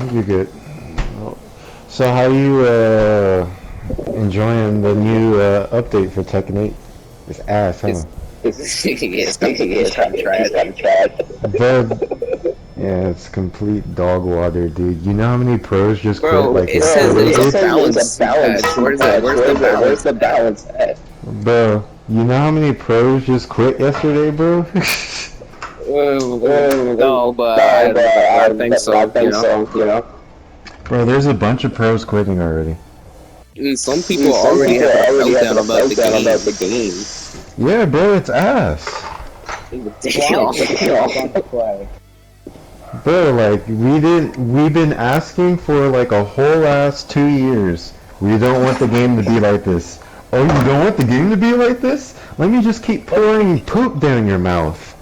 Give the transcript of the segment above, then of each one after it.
You're good. So how you enjoying the new update for Tekken 8? It's ass, huh? It's kind of trash. But yeah, it's complete dog water, dude. You know how many pros just quit Bro, like it says yesterday, there's a dude? balance patch. Where's the Where's balance the at? balance at? Bro, you know how many pros just quit yesterday, bro? No, but No, I think I so, think so. Bro, there's a bunch of pros quitting already. And some people And are some already people having are a already having meltdown a about the meltdown about game. the game. Yeah, bro, it's ass. Damn. Bro, like we've been asking for like a whole ass 2 years. We don't want the game to be like this. Oh, you don't want the game to be like this? Let me just keep pouring poop down your mouth.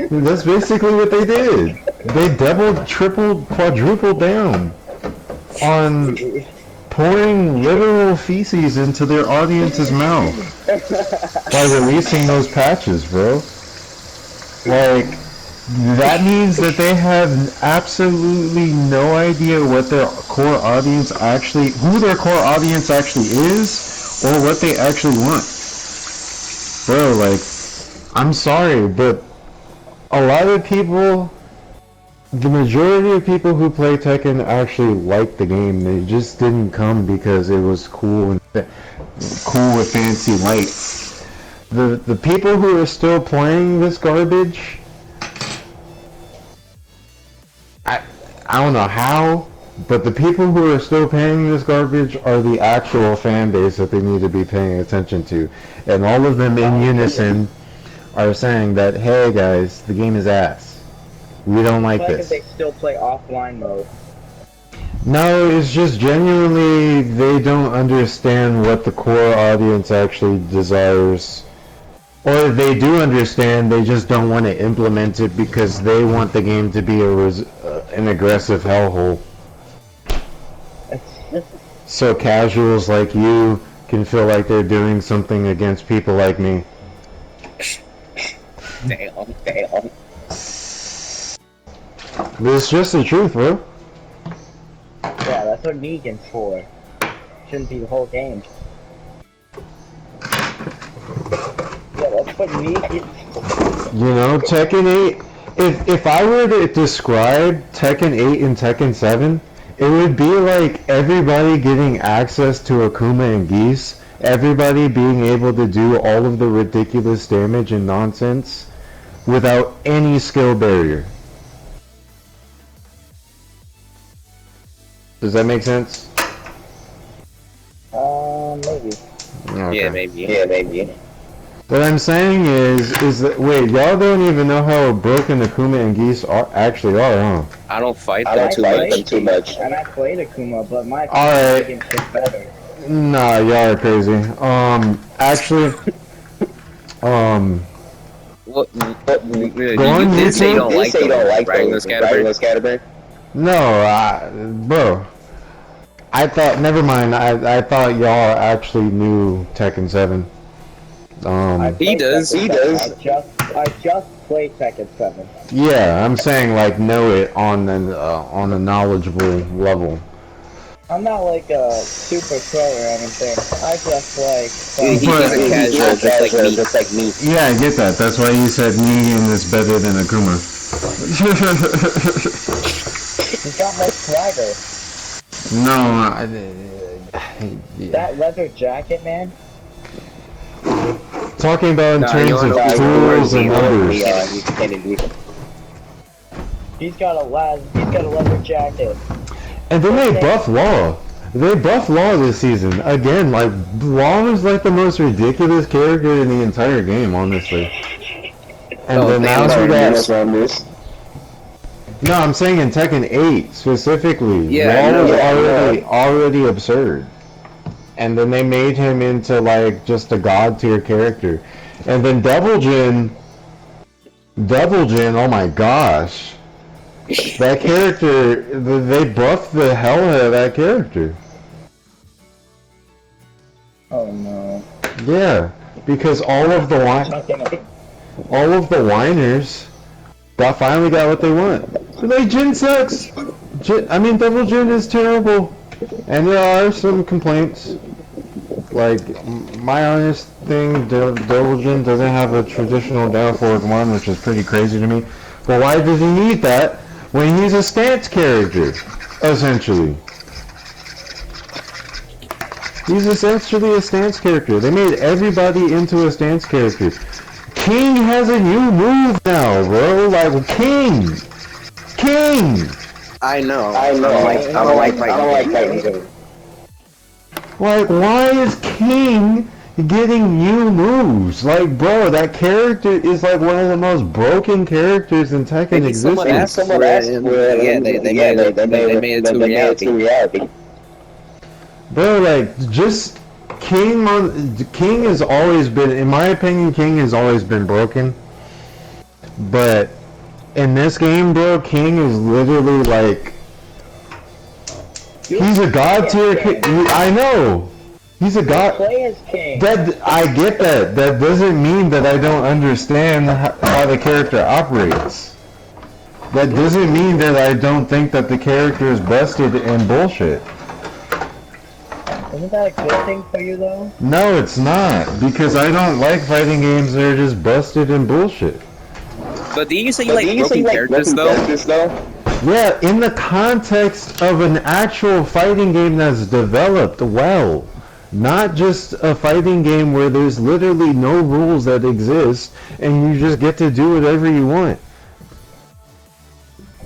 That's basically what they did. They doubled, tripled, quadrupled down on pouring literal feces into their audience's mouth by releasing those patches, bro. Like, that means that they have absolutely no idea what their core audience actually, who their core audience actually is, or what they actually want. Bro, like, I'm sorry, but a lot of people, the majority of people who play Tekken actually like the game. They just didn't come because it was cool and cool with fancy lights. The people who are still playing this garbage, I don't know how, but the people who are still paying this garbage are the actual fan base that they need to be paying attention to. And all of them in unison are saying that, hey guys, the game is ass. We don't like this. They still play offline mode. No, it's just genuinely they don't understand what the core audience actually desires. Or they do understand, they just don't want to implement it because they want the game to be an aggressive hellhole. So casuals like you can feel like they're doing something against people like me. Damn. But it's just the truth, bro. Yeah, that's what Negan's for. Shouldn't be the whole game. Yeah, that's what Negan. You know, Tekken 8, if I were to describe Tekken 8 and Tekken 7, it would be like everybody getting access to Akuma and Geese, everybody being able to do all of the ridiculous damage and nonsense without any skill barrier. Does that make sense? Maybe. Okay. Yeah, maybe. What I'm saying is that, wait, y'all don't even know how broken Akuma and Geese actually are, huh? I don't fight them too much. And I played Akuma, but my Alright. Negan's just better. Nah, y'all are crazy. Actually, What? You Going did say you YouTube? don't like them, right? No Scatterbrain? no, bro. I thought, never mind, I thought y'all actually knew Tekken 7. He does. I just played Tekken 7. Yeah, I'm saying like know it on a knowledgeable level. I'm not like a super pro or anything. I just like. He's a casual, just like me. Yeah, I get that. That's why you said Negan is better than Akuma. He's got more swagger. No, That leather jacket, man. talking about in Nah, terms you of wanna- tools and numbers. He's got a leather jacket. And then they buff Law. They buff Law this season. Again, like, Law is like the most ridiculous character in the entire game, honestly. And then now we got... No, I'm saying in Tekken 8 specifically. Yeah, Law was no, already absurd. And then they made him into like just a god tier character. And then Double Jin, oh my gosh. That character, they buffed the hell out of that character. Oh no. Yeah, because all of the whiners finally got what they want. They're like, Jin sucks. I mean, Double Jin is terrible, and there are some complaints. Like, my honest thing, Double Jin doesn't have a traditional down forward one, which is pretty crazy to me. But why does he need that when he's a stance character, essentially? He's essentially a stance character. They made everybody into a stance character. King has a new move now, bro. Like, King! I know. I don't like fighting. Like, why is King getting new moves? Like, bro, that character is like one of the most broken characters in Tekken existence. Someone asked for it. Yeah, they made it to reality. Bro, like, just King has always been, in my opinion, King has always been broken. But in this game, bro, King is literally like, he's a god tier. I know. He's a god. Play as King. I get that. That doesn't mean that I don't understand how the character operates. That doesn't mean that I don't think that the character is busted and bullshit. Isn't that a good thing for you, though? No, it's not. Because I don't like fighting games that are just busted and bullshit. But do you say you like broken characters, though? Yeah, in the context of an actual fighting game that's developed well. Not just a fighting game where there's literally no rules that exist and you just get to do whatever you want.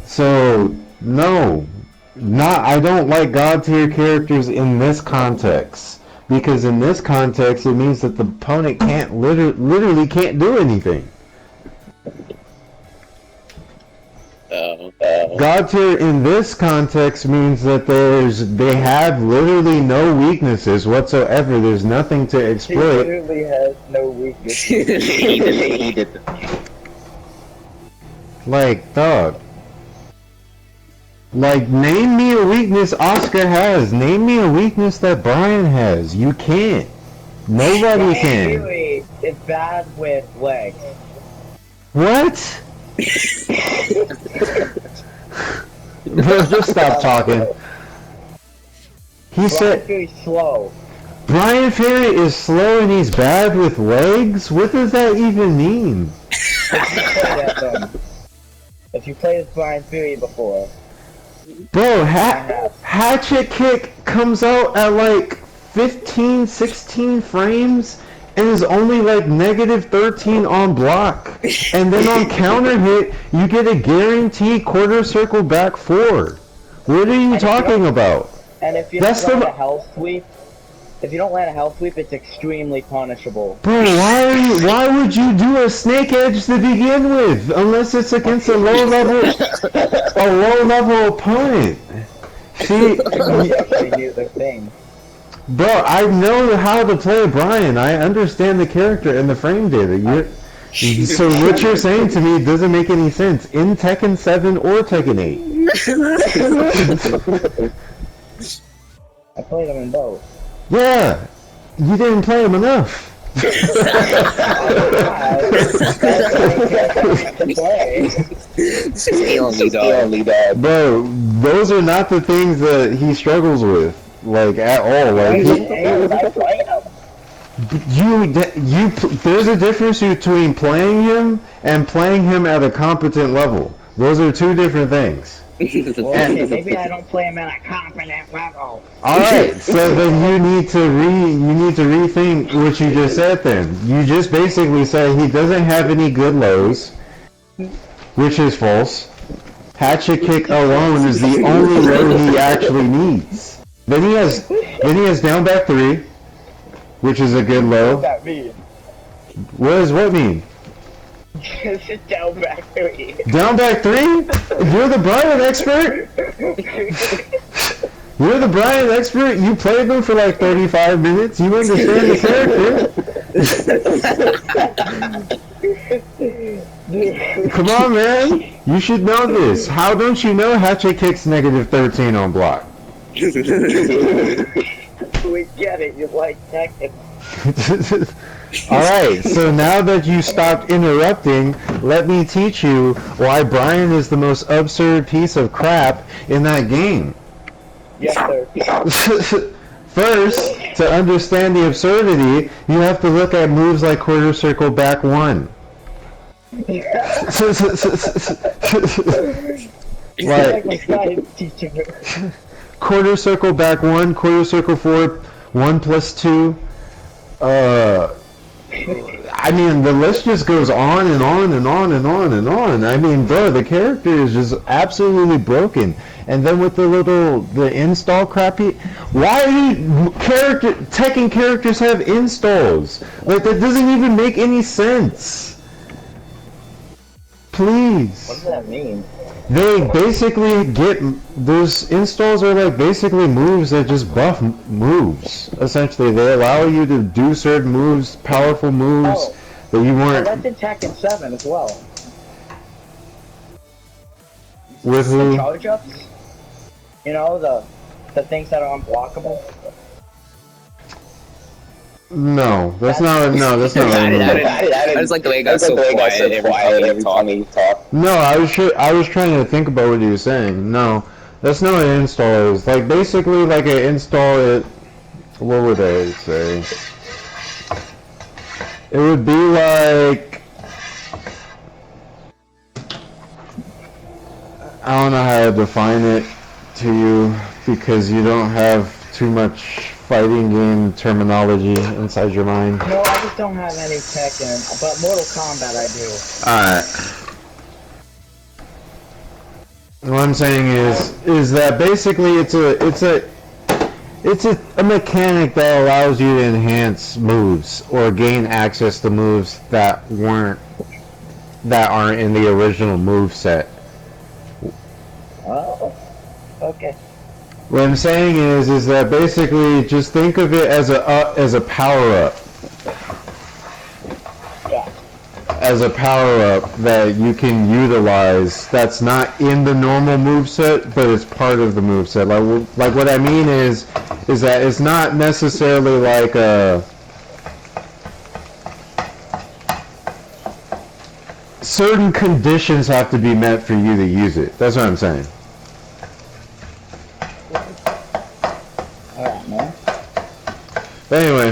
So, no. I don't like god tier characters in this context. Because in this context it means that the opponent can't literally can't do anything. God tier in this context means that they have literally no weaknesses whatsoever. There's nothing to He exploit. literally has no weakness. He did. Like, dog. Like, name me a weakness Oscar has. Name me a weakness that Brian has. You can't. Nobody can. Really, it's bad with legs. What? Bro, just stop talking. He said He's slow. Brian Ferry is slow and he's bad with legs? What does that even mean? If you played as Brian Fury before. Bro, Hatchet Kick comes out at like 15, 16 frames and is only like negative 13 on block. And then on counter hit, you get a guaranteed quarter circle back 4. What are you talking about? And if you don't land a health sweep, it's extremely punishable. Bro, why would you do a snake edge to begin with? Unless it's against a low level opponent. See, bro, I know how to play Brian. I understand the character and the frame data. So what you're saying to me doesn't make any sense in Tekken 7 or Tekken 8. I played them in both. Yeah, you didn't play him enough. Bro, those are not the things that he struggles with, like, at all. Like, there's a difference between playing him and playing him at a competent level. Those are two different things. Well, okay, maybe I don't play him at a competent level. Alright, so then you need to rethink what you just said then. You just basically said he doesn't have any good lows, which is false. Hatchet Kick alone is the only low he actually needs. Then he has down back 3, which is a good low. What does that mean? What does what mean? Just down back 3. Down back 3? You're the Brian expert? You're the Brian expert? You played them for like 35 minutes. You understand the character. Come on, man. You should know this. How don't you know Hatchet Kick's negative 13 on block? We get it. You like Tekken. Alright, so now that you stopped interrupting, let me teach you why Brian is the most absurd piece of crap in that game. Yes, sir. First, to understand the absurdity, you have to look at moves like quarter circle back one. Like my science teacher. Quarter circle back one, quarter circle forward, 1+2. I mean, the list just goes on and on and on and on and on. I mean, bro, the character is just absolutely broken. And then with the install crappy, why do Tekken characters have installs? Like, that doesn't even make any sense. Please. What does that mean? They basically those installs are like basically moves that just buff moves. Essentially, they allow you to do certain moves, powerful moves that you weren't. Well, that's in Tekken 7 as well. With The who? charge ups. You know, the things that are unblockable. No, that's not. No, that's not. I just like the way it got so quiet every time you talk. No, I was trying to think about what he was saying. No, that's not what an install is. Like basically, like an install. What would I say? It would be like, I don't know how to define it to you because you don't have too much fighting game terminology inside your mind. No, I just don't have any Tekken, but Mortal Kombat I do. Alright. What I'm saying is that basically it's a mechanic that allows you to enhance moves or gain access to moves that aren't in the original move set. Oh, okay. What I'm saying is that basically just think of it as a power up. Yeah. As a power up that you can utilize that's not in the normal moveset, but it's part of the moveset. Like what I mean is that it's not necessarily like a certain conditions have to be met for you to use it. That's what I'm saying. Alright, man. But anyway,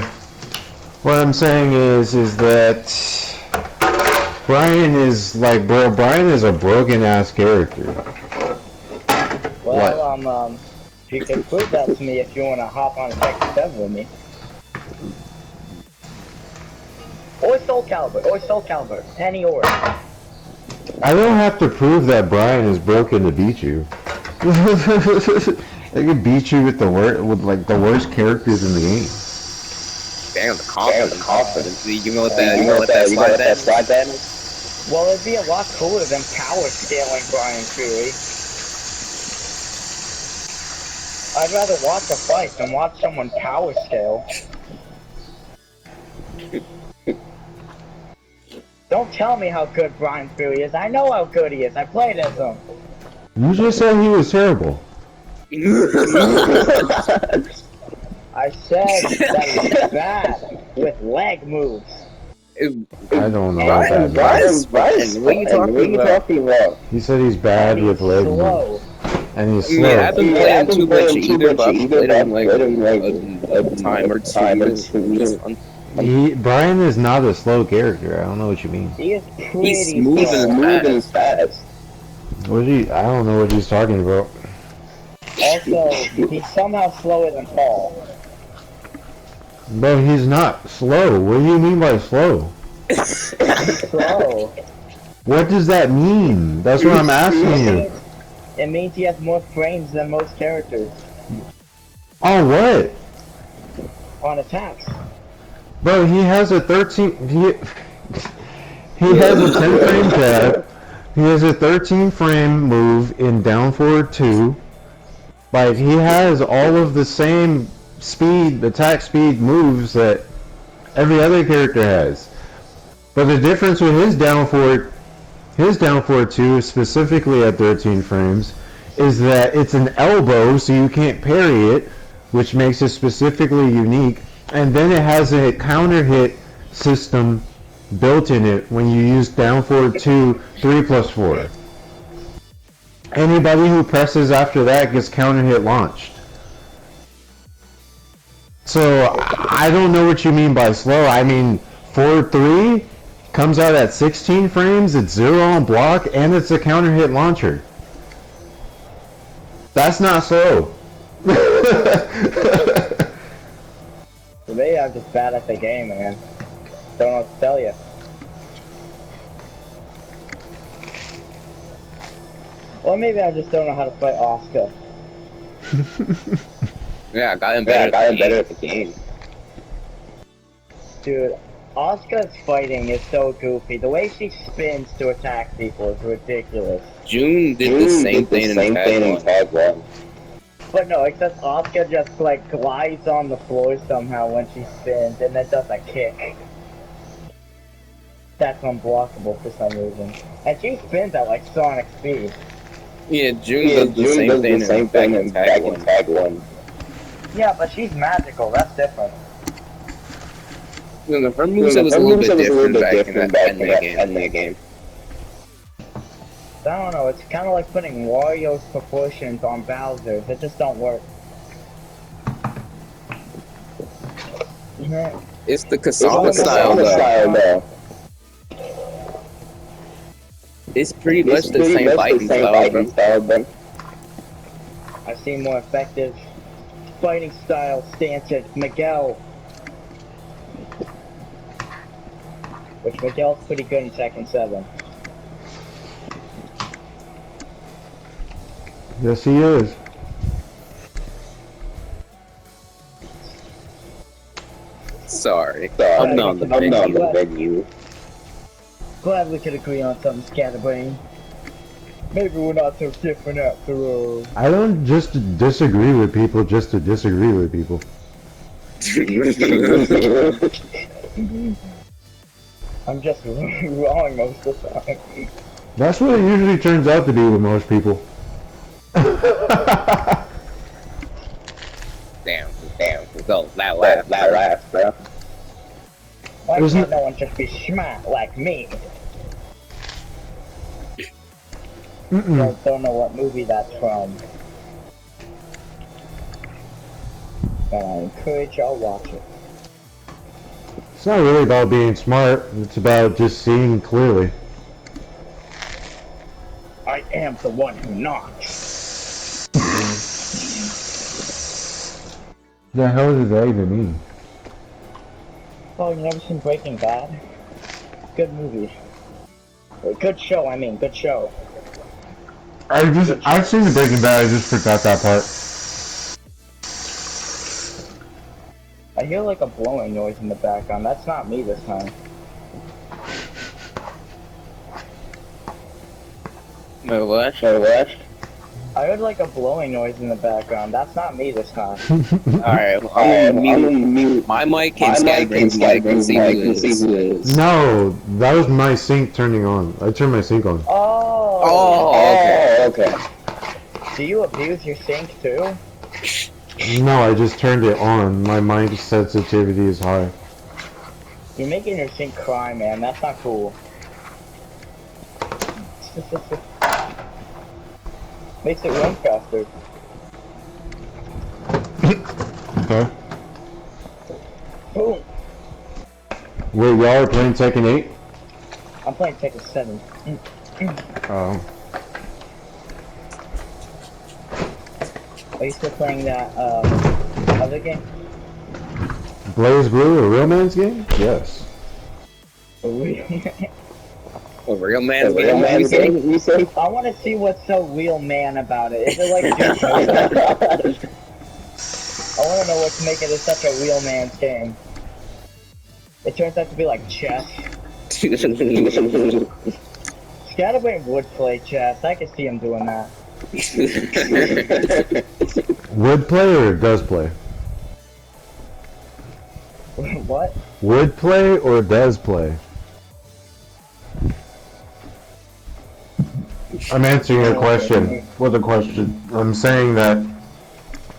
what I'm saying is that Brian is like, bro, Brian is a broken ass character. Well, you can prove that to me if you want to hop on a Tekken 7 with me. Or Soul Calibur, any or. I don't have to prove that Brian is broken to beat you. I could beat you with the worst characters in the game. Damn, the confidence. You know what that slide button is? Well, it'd be a lot cooler than power scaling Brian Fury. I'd rather watch a fight than watch someone power scale. Don't tell me how good Brian Fury is. I know how good he is. I played as him. You just said he was terrible. I said that he's bad with leg moves. I don't know what that means. Brian, what are you talking about? He said he's bad with leg moves. And he's slow. Yeah, I've been playing too much either, but I've played him like a time or two. Brian is not a slow character. I don't know what you mean. He is pretty He's smooth and fast. I don't know what he's talking about. Also, he's somehow slower than Paul. But he's not slow. What do you mean by slow? He's slow. What does that mean? That's what I'm asking you. It means he has more frames than most characters. On what? On attacks. Bro, he has a 13... He has a 10 frame tab. He has a 13 frame move in down forward 2. Like, he has all of the same speed, attack speed moves that every other character has. But the difference with his down forward 2, specifically at 13 frames, is that it's an elbow, so you can't parry it, which makes it specifically unique. And then it has a counter hit system built in it when you use down forward 2, 3 plus 4. Anybody who presses after that gets counter hit launched. So I don't know what you mean by slow. I mean, forward 3 comes out at 16 frames, it's 0 on block, and it's a counter hit launcher. That's not slow. Maybe I'm just bad at the game, man. Don't know what to tell you. Or maybe I just don't know how to play Oscar. Yeah, I got him better at the game. Dude, Oscar's fighting is so goofy. The way she spins to attack people is ridiculous. June did the same thing in tag 1. But no, except Oscar just like glides on the floor somehow when she spins and then does a kick. That's unblockable for some reason. And she spins at like Sonic speed. Yeah, June does the same thing in tag 1. Yeah, but she's magical, that's different. You know, her moveset was a little bit different back in that game. I don't know, it's kind of like putting Wario's proportions on Bowser's. It just don't work. It's the Kasama style though. It's pretty much the same fighting style, bro. I've seen more effective fighting style stances. Miguel. Which Miguel's pretty good in Tekken 7. Yes, he is. Sorry. I'm not on the venue. Glad we could agree on something, Scatterbrain. Maybe we're not so different after all. I don't just disagree with people just to disagree with people. I'm just wrong most of the time. That's what it usually turns out to be with most people. Damn. Go, that laugh, bro. Why can't no one just be smart like me? Don't know what movie that's from. But I encourage y'all watch it. It's not really about being smart, it's about just seeing clearly. I am the one who knocks. The hell does that even mean? Oh, you never seen Breaking Bad? Good movie. Good show, I mean, good show. I've seen the Breaking Bad, I just forgot that part. I hear like a blowing noise in the background. That's not me this time. No what? I heard like a blowing noise in the background. That's not me this time. Alright, I'm gonna mute my mic and Scatterbrain's mic and see who it is. No, that was my sync turning on. I turned my sync on. Oh, okay. Do you abuse your sync too? No, I just turned it on. My mic sensitivity is high. You're making your sync cry, man. That's not cool. Makes it run faster. Okay. Boom. Wait, y'all are playing Tekken 8? I'm playing Tekken 7. Oh. Are you still playing that other game? Blaze Blue, a real man's game? Yes. A real man's game, you say? I want to see what's so real man about it. Is it like just I want to know what's making it such a real man's game. It turns out to be like chess. Scatterbrain would play chess. I could see him doing that. Would play or does play? What? Would play or does play? I'm answering your question. What's the question? I'm saying that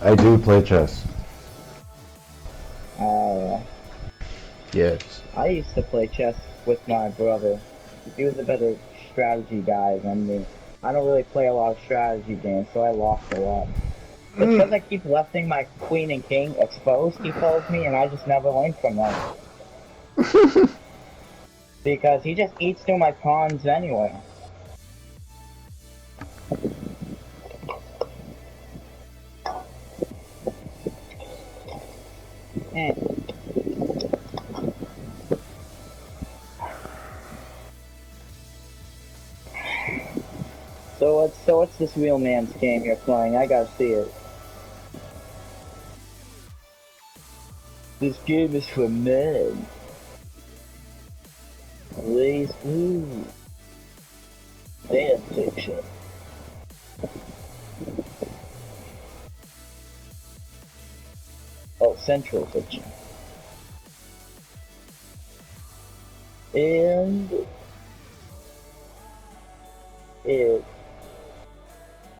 I do play chess. Uh, Yes. I used to play chess with my brother. He was a better strategy guy than me. I don't really play a lot of strategy games, so I lost a lot. It's because I keep lefting my queen and king exposed, he tells me, and I just never learn from them. Because he just eats through my pawns anyway. Eh. So what's this real man's game you're playing? I gotta see it. This game is for men. Please, ooh. Fan fiction. Oh, central fiction. And it